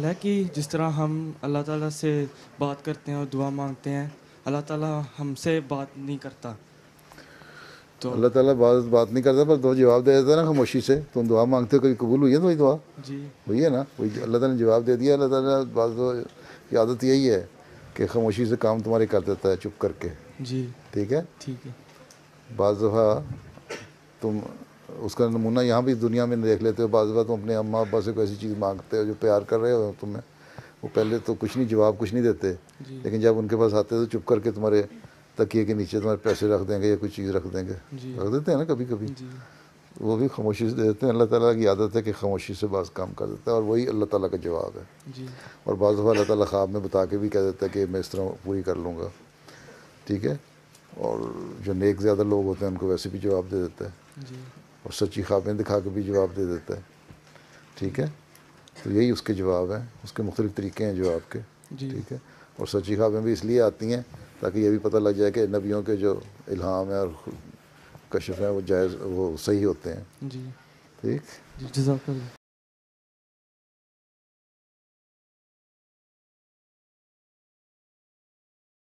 ہے کہ جس طرح ہم اللہ تعالیٰ سے بات کرتے ہیں اور دعا مانگتے ہیں، اللہ تعالیٰ ہم سے بات نہیں کرتا. تو اللہ تعالیٰ بات نہیں کرتا، پر تو جواب دے دیتا ہے نا خاموشی سے. تم دعا مانگتے ہو، کبھی قبول ہوئی ہے تمہاری دعا؟ جی ہوئی ہے نا. وہی اللہ تعالیٰ نے جواب دے دیا. اللہ تعالیٰ بعض کی عادت یہی ہے کہ خاموشی سے کام تمہارے کر دیتا ہے، چپ کر کے. جی ٹھیک ہے. ٹھیک ہے. بعض دفعہ تم اس کا نمونہ یہاں بھی دنیا میں دیکھ لیتے ہو. بعض دفعہ تم اپنے اماں ابا سے کوئی ایسی چیز مانگتے ہو جو پیار کر رہے ہو تمہیں، وہ پہلے تو کچھ نہیں، جواب کچھ نہیں دیتے، جی لیکن جب ان کے پاس آتے تو چپ کر کے تمہارے تکیے کے نیچے تمہارے پیسے رکھ دیں گے یا کوئی چیز رکھ دیں گے. جی رکھ دیتے ہیں نا کبھی کبھی. جی وہ بھی خاموشی سے دے دیتے ہیں. اللہ تعالیٰ کی عادت ہے کہ خاموشی سے بعض کام کر دیتا ہے، اور وہی اللہ تعالیٰ کا جواب ہے. جی اور بعض دفعہ اللہ تعالیٰ خواب میں بتا کے بھی کہہ دیتا ہے کہ میں اس طرح پوری کر لوں گا. ٹھیک ہے. اور جو نیک زیادہ لوگ ہوتے ہیں ان کو ویسے بھی جواب دے دیتا ہے، جی اور سچی خوابیں دکھا کے بھی جواب دے دیتا ہے. ٹھیک ہے. تو یہی اس کے جواب ہیں. اس کے مختلف طریقے ہیں جواب کے. جی ٹھیک ہے. اور سچی خوابیں بھی اس لیے آتی ہیں تاکہ یہ بھی پتہ لگ جائے کہ نبیوں کے جو الہام ہیں اور کشف ہیں وہ جائز، وہ صحیح ہوتے ہیں. جی ٹھیک. جی جزاک اللہ.